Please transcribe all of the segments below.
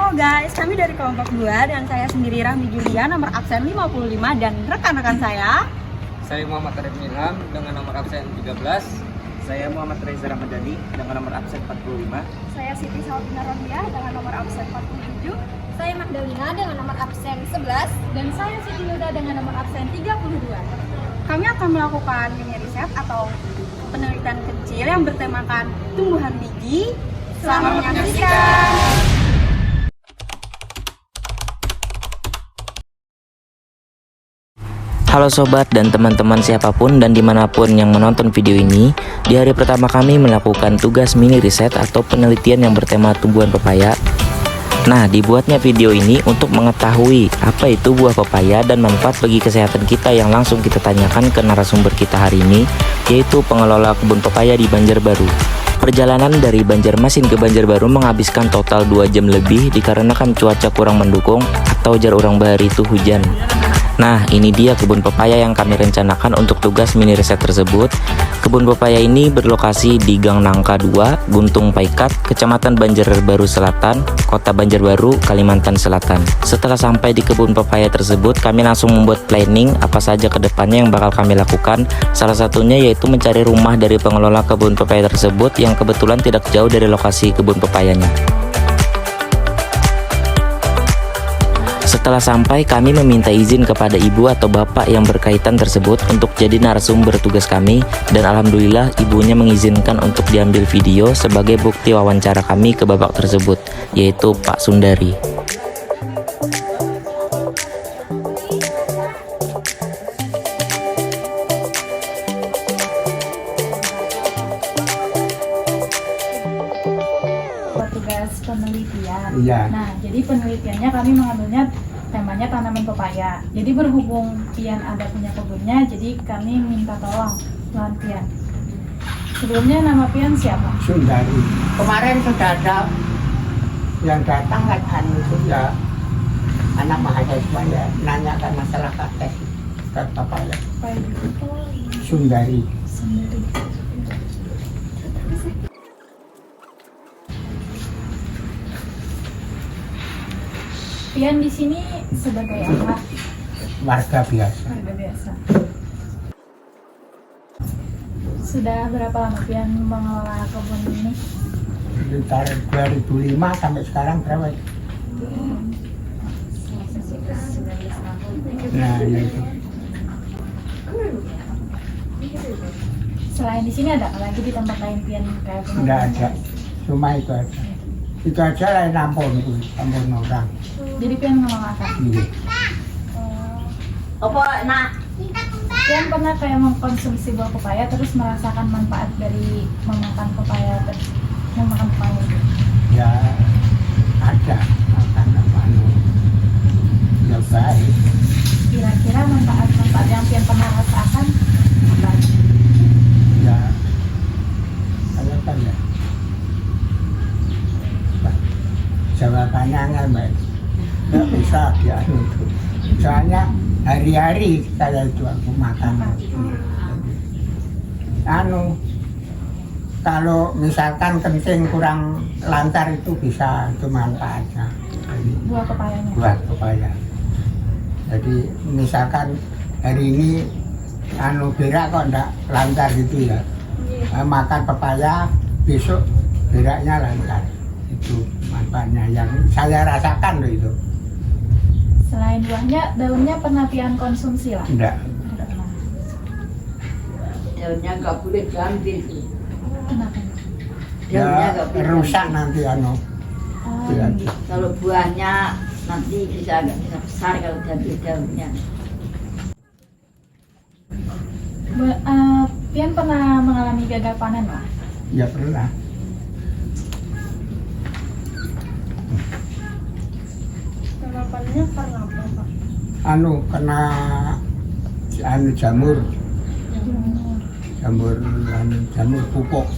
Halo guys, kami dari kelompok 2 dan saya sendiri Rahmi Julia nomor absen 55 dan rekan-rekan saya. Saya Muhammad Arif Ilham dengan nomor absen 13. Saya Muhammad Reza Ramadhani dengan nomor absen 45. Saya Siti Salvina Rohia dengan nomor absen 47. Saya Magdalena dengan nomor absen 11. Dan saya Siti Yuda dengan nomor absen 32. Kami akan melakukan mini riset atau penelitian kecil yang bertemakan tumbuhan biji. Selamat menyaksikan. Halo sobat dan teman-teman siapapun dan dimanapun yang menonton video ini. Di hari pertama kami melakukan tugas mini riset atau penelitian yang bertema tumbuhan pepaya. Nah, dibuatnya video ini untuk mengetahui apa itu buah pepaya dan manfaat bagi kesehatan kita yang langsung kita tanyakan ke narasumber kita hari ini, yaitu pengelola kebun pepaya di Banjarbaru. Perjalanan dari Banjarmasin ke Banjarbaru menghabiskan total 2 jam lebih dikarenakan cuaca kurang mendukung atau jar urang bahari itu hujan. Nah, ini dia kebun pepaya yang kami rencanakan untuk tugas mini riset tersebut. Kebun pepaya ini berlokasi di Gang Nangka 2, Guntung Paikat, Kecamatan Banjarbaru Selatan, Kota Banjarbaru, Kalimantan Selatan. Setelah sampai di kebun pepaya tersebut, kami langsung membuat planning apa saja ke depannya yang bakal kami lakukan. Salah satunya yaitu mencari rumah dari pengelola kebun pepaya tersebut yang kebetulan tidak jauh dari lokasi kebun pepayanya. Setelah sampai, kami meminta izin kepada ibu atau bapak yang berkaitan tersebut untuk jadi narasumber tugas kami, dan alhamdulillah ibunya mengizinkan untuk diambil video sebagai bukti wawancara kami ke bapak tersebut, yaitu Pak Sundari. Tugas penelitian. Iya. Nah, jadi penelitiannya kami mengambilnya temanya tanaman pepaya. Jadi berhubung Pian ada punya kebunnya, jadi kami minta tolong lawan Pian. Sebelumnya nama Pian siapa? Sundari. Kemarin sudah ada yang datang kan itu ya anak mahasiswa ya nanyakan masalah tes papaya. Sundari. Sendiri. Pian di sini sebagai apa? Warga biasa. Warga biasa. Sudah berapa lama Pian mengelola kebun ini? Sekitar 2005 sampai sekarang berapa? Nah, ya itu. Selain di sini ada apa lagi di tempat lain Pian kayak Enggak ada. Cuma itu aja. Itu aja lah nampun orang. Jadi Pian mengelola apa? Iya. Pian pernah kayak mengkonsumsi buah pepaya terus merasakan manfaat dari memakan pepaya itu? Ya ada makan apa ya baik. Kira-kira manfaat yang Pian pernah rasakan apa? Ya apa ya? Jawabannya nggak baik. Nggak bisa dia itu. Soalnya hari-hari saya itu aku makan. Kalau misalkan kencing kurang lancar itu bisa itu manfaatnya. Buah pepayanya? Buat pepaya. Jadi misalkan hari ini berak kok enggak lancar gitu ya. Makan pepaya besok beraknya lancar. Itu manfaatnya yang saya rasakan loh itu. Selain buahnya, daunnya pernah Pian konsumsi lah? Enggak. Tidak pernah. Daunnya nggak boleh diambil. Kenapa? Daunnya nggak boleh Rusak diambil. nanti Oh, ya. gitu. Kalau buahnya nanti bisa agak bisa besar kalau diambil daunnya. Pian pernah mengalami gagal panen lah? Ya pernah. Gagal panennya karena apa Pak? Kena jamur pupuk.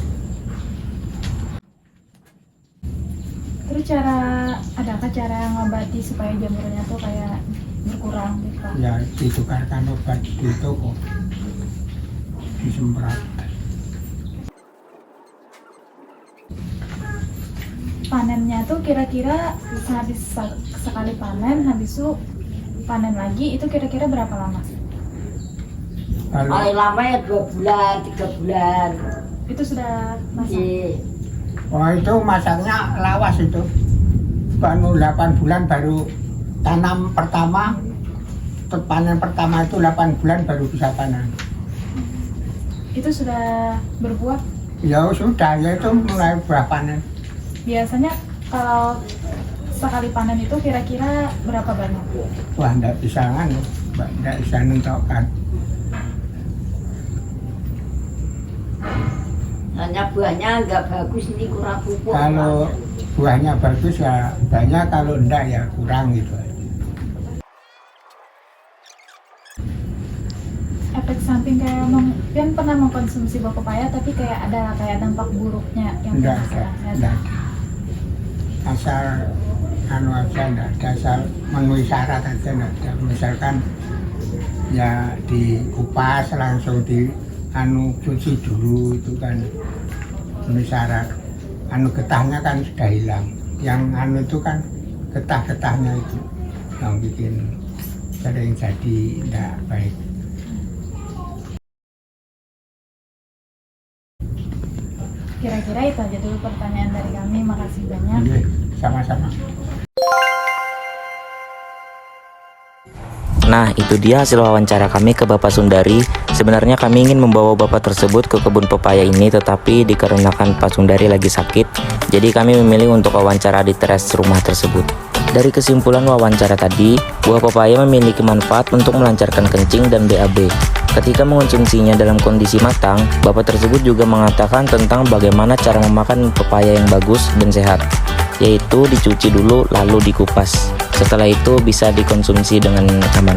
Terus adakah cara ngobati supaya jamurnya tuh kayak berkurang gitu Pak? Ya ditukarkan obat di toko, disemprot. panennya tuh kira-kira habis sekali panen, habis itu panen lagi, itu kira-kira berapa lama? Kalau Paling lama ya 2 bulan, 3 bulan. Itu sudah masak. Iya. oh itu masaknya lawas itu. Baru 8 bulan baru tanam pertama, panen pertama itu 8 bulan baru bisa panen. Itu sudah berbuah. Ya sudah, ya itu mulai buah panen. Biasanya kalau sekali panen itu kira-kira berapa banyak? Wah, enggak bisa enggak bisa nentukan. Hanya buahnya nggak bagus, ini kurang pupuk. Kalau buahnya bagus ya banyak, kalau enggak ya kurang gitu. Efek samping kayak Pian pernah mengkonsumsi buah pepaya tapi kayak ada dampak buruknya yang Enggak Pian ada, rasakan. enggak. Asal anu aja enggak ada, asal memenuhi syarat aja enggak ada. Misalkan ya dikupas langsung di anu cuci dulu itu kan memenuhi syarat. Anu getahnya kan sudah hilang. Yang anu itu kan getah-getahnya itu yang bikin sering jadi enggak baik. Kira-kira itu aja dulu pertanyaan dari kami. Makasih banyak. Iya, sama-sama. Nah, itu dia hasil wawancara kami ke Bapak Sundari. Sebenarnya kami ingin membawa Bapak tersebut ke kebun pepaya ini, tetapi dikarenakan Pak Sundari lagi sakit, jadi kami memilih untuk wawancara di teras rumah tersebut. Dari kesimpulan wawancara tadi, buah pepaya memiliki manfaat untuk melancarkan kencing dan BAB. Ketika mengonsumsinya dalam kondisi matang, Bapak tersebut juga mengatakan tentang bagaimana cara memakan pepaya yang bagus dan sehat, yaitu dicuci dulu lalu dikupas. Setelah itu bisa dikonsumsi dengan aman.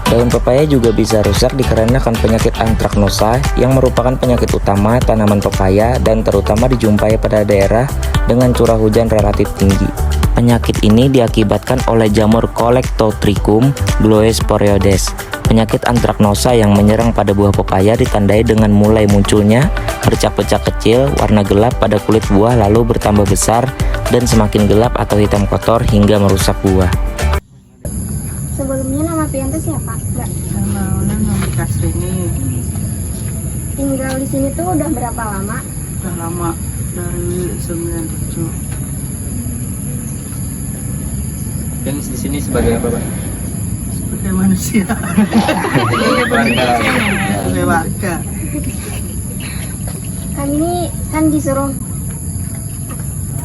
Daun pepaya juga bisa rusak dikarenakan penyakit antraknosa yang merupakan penyakit utama tanaman pepaya dan terutama dijumpai pada daerah dengan curah hujan relatif tinggi. Penyakit ini diakibatkan oleh jamur Colectotrichum gloesporioides. Penyakit antraknosa yang menyerang pada buah pepaya ditandai dengan mulai munculnya bercak-bercak kecil warna gelap pada kulit buah lalu bertambah besar dan semakin gelap atau hitam kotor hingga merusak buah. Sebelumnya nama Pian itu siapa? Mbak. Nama Kasrini Tinggal di sini tuh udah berapa lama? udah lama, dari 97. Dan di sini sebagai apa, Pak? Sebagai manusia, sebagai warga. Kami ini kan disuruh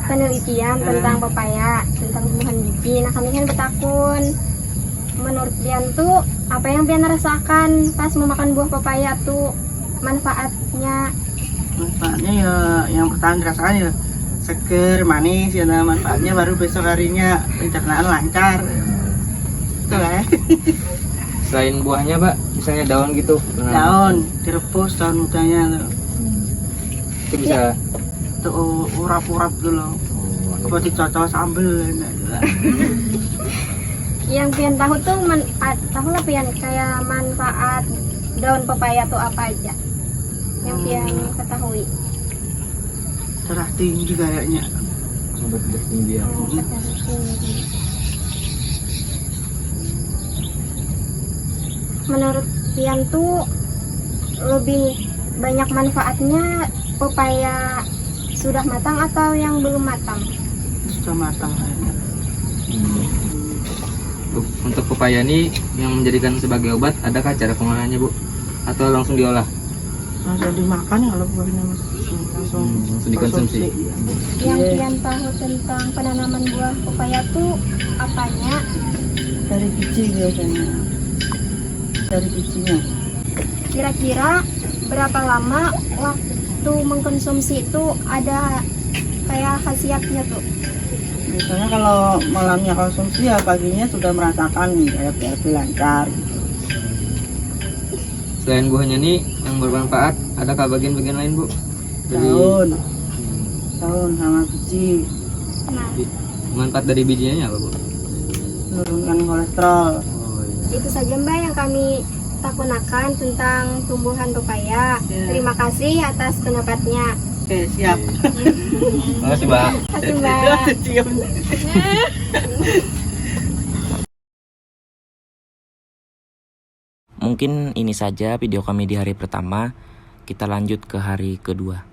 penelitian tentang pepaya, tentang tumbuhan biji. Nah kami kan bertakun, menurut Pian tuh apa yang Pian rasakan pas memakan buah pepaya tuh manfaatnya? Manfaatnya ya yang pertama dirasakan ya seger, manis ya. Nah, manfaatnya baru besok harinya pencernaan lancar. Itu lah ya. Selain buahnya, Pak, misalnya daun gitu. Daun direbus, daun mudanya tuh. Itu bisa. Tuh urap-urap dulu. Apa dicocok sambel enak juga. Yang Pian tahu tuh tahu lah Pian kayak manfaat daun pepaya tuh apa aja yang Pian ketahui? Darah tinggi kayaknya. Obat tinggi ya. Menurut Pian tuh lebih banyak manfaatnya pepaya sudah matang atau yang belum matang? Sudah matang kayaknya. Untuk pepaya ini yang menjadikan sebagai obat, adakah cara pengolahannya, Bu? Atau langsung diolah? Langsung dimakan ya kalau buahnya mas. Langsung dikonsumsi. Yang Pian tahu tentang penanaman buah pepaya tuh apanya? Dari biji biasanya. Dari bijinya. Kira-kira berapa lama waktu mengkonsumsi itu ada kayak khasiatnya tuh? Misalnya kalau malamnya konsumsi ya paginya sudah merasakan kayak BAB lancar gitu. Selain buahnya nih yang bermanfaat, adakah bagian-bagian lain, Bu? Daun sama biji, Nah, Manfaat dari bijinya apa, Bu? menurunkan kolesterol. itu saja Mbak yang kami takunakan tentang tumbuhan pepaya. Ya. Terima kasih atas pendapatnya. Oke, siap. Makasih, Mbak. Makasih Mbak. Siap. Mungkin ini saja video kami di hari pertama. Kita lanjut ke hari kedua.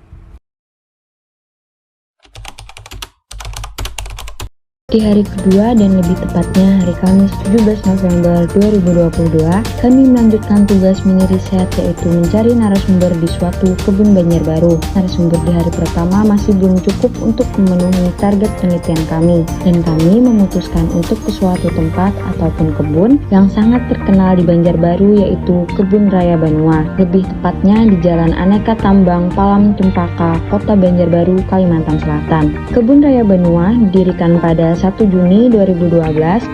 Di hari kedua dan lebih tepatnya hari Kamis 17 November 2022, kami melanjutkan tugas mini riset yaitu mencari narasumber di suatu kebun Banjarbaru. Narasumber di hari pertama masih belum cukup untuk memenuhi target penelitian kami, dan kami memutuskan untuk ke suatu tempat ataupun kebun yang sangat terkenal di Banjarbaru yaitu Kebun Raya Banua. Lebih tepatnya di Jalan Aneka Tambang Palam Cempaka, Kota Banjarbaru, Kalimantan Selatan. Kebun Raya Banua didirikan pada 1 Juni 2012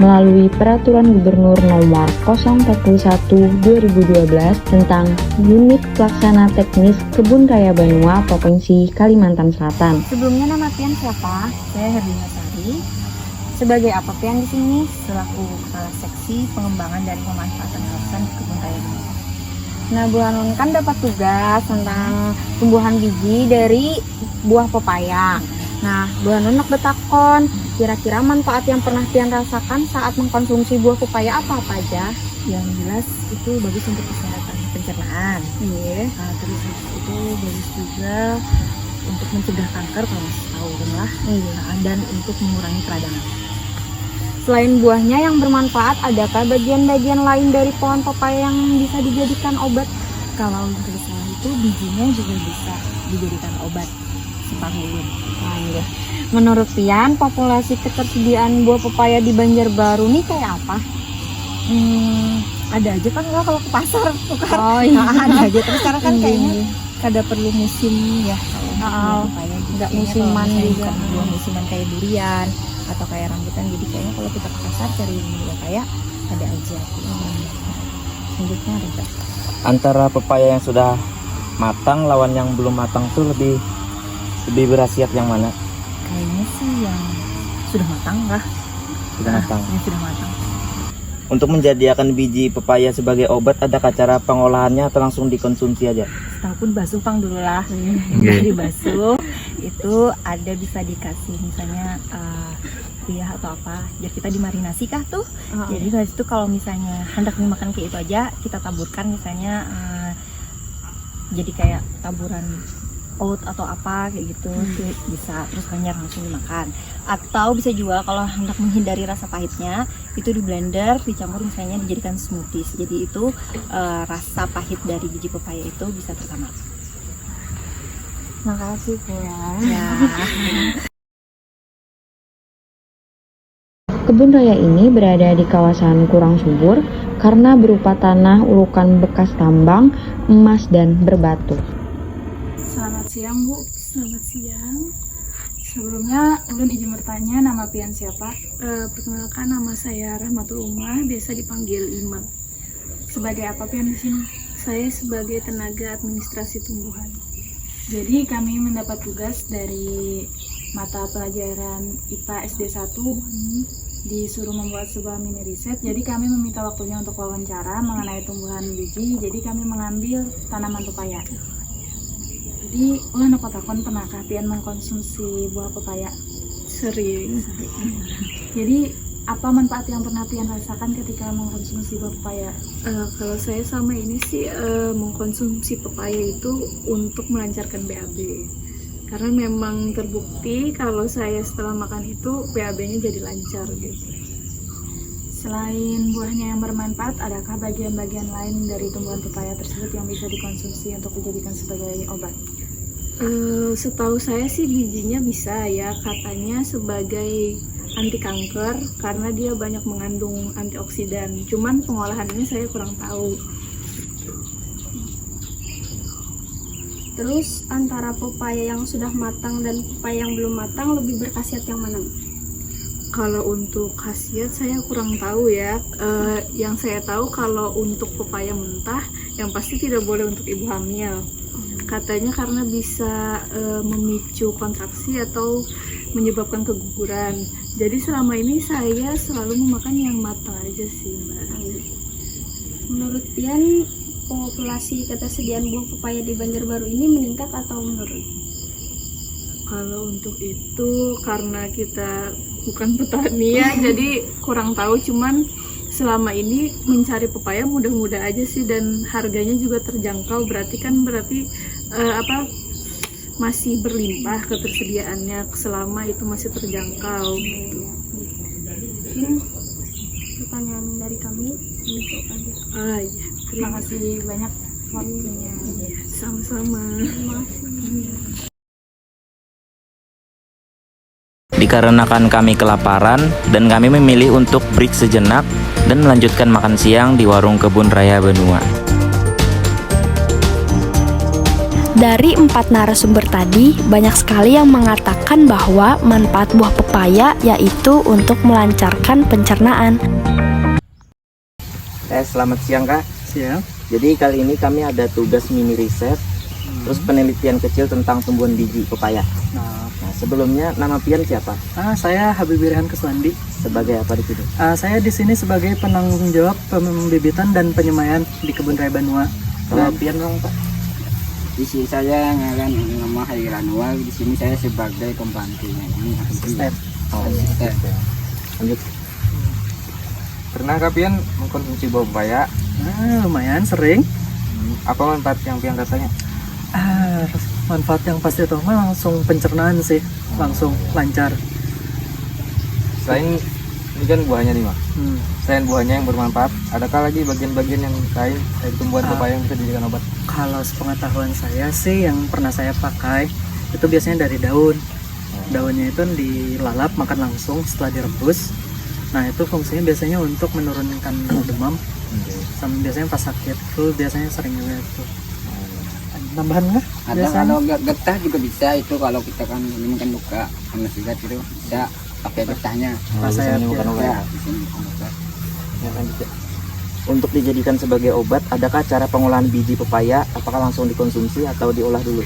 melalui Peraturan Gubernur Nomor 041/2012 tentang Unit Pelaksana Teknis Kebun Raya Banua Provinsi Kalimantan Selatan. Sebelumnya nama pian siapa? Saya Herlina Sari, Sebagai apa pian di sini? selaku Kepala Seksi Pengembangan dan Pemanfaatan Kawasan Kebun Raya Banua. Nah, Bu Hanun kan dapat tugas tentang tumbuhan biji dari buah pepaya. Nah, Bu Hanun nak betakon, kira-kira manfaat yang pernah pian rasakan saat mengkonsumsi buah pepaya apa aja? Yang jelas itu bagus untuk kesehatan pencernaan. Iya. Nah, terus itu bagus juga untuk mencegah kanker kalau masih tahu kan lah. Nah, dan untuk mengurangi peradangan. Selain buahnya yang bermanfaat, adakah bagian-bagian lain dari pohon pepaya yang bisa dijadikan obat? Kalau yang kedua itu bijinya juga bisa dijadikan obat simpang ulun. Iya. Menurut pian, populasi ketersediaan buah pepaya di Banjarbaru nih kayak apa? Ada aja kan nggak kalau ke pasar tukar. Oh iya. Ada aja terus sekarang kan Iya. kayaknya kada perlu musim ya kalau untuk Oh, buah pepaya. nggak Kayaknya musiman kalau misalnya juga. bukan buah musiman kayak durian atau kayak rambutan, jadi kayaknya kalau kita ke pasar cari buah pepaya ada aja. Selanjutnya ada Antara pepaya yang sudah matang lawan yang belum matang tuh lebih berkhasiat yang mana? kayaknya sih yang sudah matang lah. Sudah matang. Yang sudah matang. Untuk menjadikan biji pepaya sebagai obat, adakah cara pengolahannya atau langsung dikonsumsi aja? Setahun basuh pang dulu lah. Oke. Dibasuh itu ada bisa dikasih misalnya kuliah atau apa, biar kita dimarinasi kah tuh. Jadi dari itu kalau misalnya hendak dimakan kayak itu aja, kita taburkan misalnya jadi kayak taburan oat atau apa kayak gitu, bisa terus banyak langsung dimakan. Atau bisa juga kalau hendak menghindari rasa pahitnya, itu di blender dicampur misalnya dijadikan smoothies. Jadi itu rasa pahit dari biji pepaya itu bisa tersamar. Makasih Puan. Ya. Kebun raya ini berada di kawasan kurang subur karena berupa tanah urukan bekas tambang, emas, dan berbatu. Selamat siang Bu. Selamat siang. Sebelumnya ulun izin bertanya, nama pian siapa? Perkenalkan, nama saya Rahmatul Umah, biasa dipanggil Ima. Sebagai apa pian di sini? Saya sebagai tenaga administrasi tumbuhan. Jadi kami mendapat tugas dari mata pelajaran IPA SD 1, disuruh membuat sebuah mini riset. Jadi kami meminta waktunya untuk wawancara mengenai tumbuhan biji. Jadi kami mengambil tanaman pepaya. Jadi ulah nokotakon pernahkah pian mengkonsumsi buah pepaya? Sering. Jadi apa manfaat yang pernah pian rasakan ketika mengkonsumsi buah pepaya? Kalau saya sama ini sih mengkonsumsi pepaya itu untuk melancarkan BAB. Karena memang terbukti kalau saya setelah makan itu BAB-nya jadi lancar gitu. Selain buahnya yang bermanfaat, adakah bagian-bagian lain dari tumbuhan pepaya tersebut yang bisa dikonsumsi untuk dijadikan sebagai obat? Setahu saya sih bijinya bisa ya, katanya sebagai anti kanker karena dia banyak mengandung antioksidan. Cuman pengolahannya saya kurang tahu. Terus antara pepaya yang sudah matang dan pepaya yang belum matang lebih berkhasiat yang mana? Kalau untuk khasiat saya kurang tahu ya. Yang saya tahu kalau untuk pepaya mentah yang pasti tidak boleh untuk ibu hamil. Katanya karena bisa memicu kontraksi atau menyebabkan keguguran. Jadi selama ini saya selalu memakan yang matang aja sih, Mbak. Menurut pian, populasi ketersediaan buah pepaya di Banjarbaru ini meningkat atau menurun? Kalau untuk itu karena kita bukan petani ya, jadi kurang tahu. Cuman selama ini mencari pepaya mudah-mudah aja sih, dan harganya juga terjangkau. Berarti masih berlimpah ketersediaannya selama itu masih terjangkau. Mungkin pertanyaan dari kami untuk aja. Iya. Terima kasih banyak waktunya. Sama-sama. Dikarenakan kami kelaparan dan kami memilih untuk break sejenak dan melanjutkan makan siang di warung Kebun Raya Benua. Dari 4 narasumber tadi, banyak sekali yang mengatakan bahwa manfaat buah pepaya yaitu untuk melancarkan pencernaan. Selamat siang Kak. Siap. Jadi kali ini kami ada tugas mini riset, terus penelitian kecil tentang tumbuhan biji pepaya. Nah, sebelumnya nama pian siapa? Saya Habibie Rehan Keswandi. Sebagai apa di sini? Saya di sini sebagai penanggung jawab pembibitan dan penyemaian di Kebun Raya Benua. Kalau pian dong Pak? Di sini saya ngaran nama Hairanwal, di sini saya sebagai pembantunya. Ini asisten. Asisten. Lanjut. Pernah pian mengkonsumsi buah pepaya? Lumayan sering. Apa manfaat yang pian rasanya? Manfaat yang pasti itu langsung pencernaan sih, langsung lancar. Selain ini kan buahnya nih Mak. Selain buahnya yang bermanfaat, adakah lagi bagian-bagian yang lain dari tumbuhan pepaya yang bisa dijadikan obat? Kalau sepengetahuan saya sih yang pernah saya pakai itu biasanya dari daun. Daunnya itu dilalap makan langsung setelah direbus. Nah itu fungsinya biasanya untuk menurunkan demam. Sama biasanya pas sakit itu biasanya sering juga itu. Tambahan nggak? Ada kalau getah juga bisa itu, kalau kita kan ini kan luka sama sigat itu bisa pakai getahnya. Saya Ya, Untuk dijadikan sebagai obat, adakah cara pengolahan biji pepaya? Apakah langsung dikonsumsi atau diolah dulu?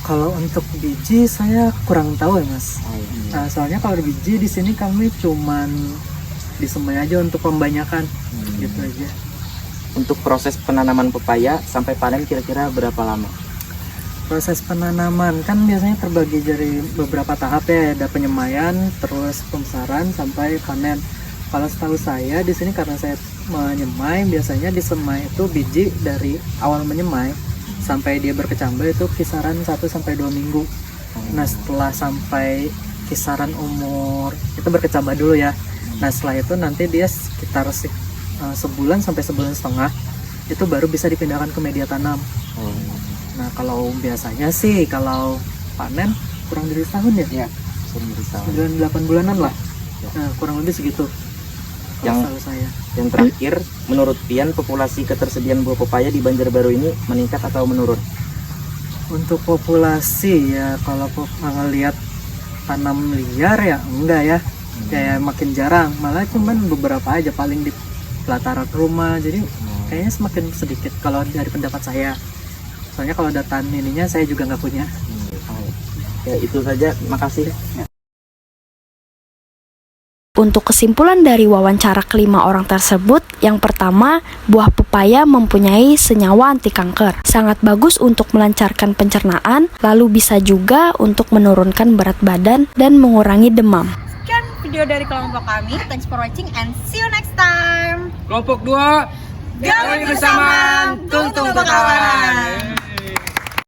Kalau untuk biji saya kurang tahu ya Mas. Soalnya kalau biji di sini kami cuman disemai aja untuk pembanyakan, gitu aja. Untuk proses penanaman pepaya sampai panen kira-kira berapa lama? Proses penanaman kan biasanya terbagi dari beberapa tahap ya, ada penyemaian, terus pembesaran sampai panen. Kalau setahu saya di sini karena saya menyemai, biasanya disemai itu biji dari awal menyemai sampai dia berkecambah itu kisaran 1-2 minggu. Nah setelah sampai kisaran umur itu berkecambah dulu ya. Nah setelah itu nanti dia sekitar sebulan sampai sebulan setengah itu baru bisa dipindahkan ke media tanam. Nah kalau biasanya sih kalau panen kurang dari setahun ya? 9-8 bulanan lah. Nah kurang lebih segitu. Yang terakhir, menurut pian populasi ketersediaan buah pepaya di Banjarbaru ini meningkat atau menurun? Untuk populasi ya kalau ngelihat tanam liar ya enggak ya, kayak makin jarang, malah cuman beberapa aja paling di pelataran rumah, jadi kayaknya semakin sedikit kalau dari pendapat saya. Soalnya kalau data ininya saya juga nggak punya. Ya itu saja, makasih. Untuk kesimpulan dari wawancara kelima orang tersebut, yang pertama, buah pepaya mempunyai senyawa anti kanker. Sangat bagus untuk melancarkan pencernaan, lalu bisa juga untuk menurunkan berat badan dan mengurangi demam. Sekian video dari kelompok kami. Thanks for watching and see you next time. Kelompok 2 Gali bersama, tungtung kawan.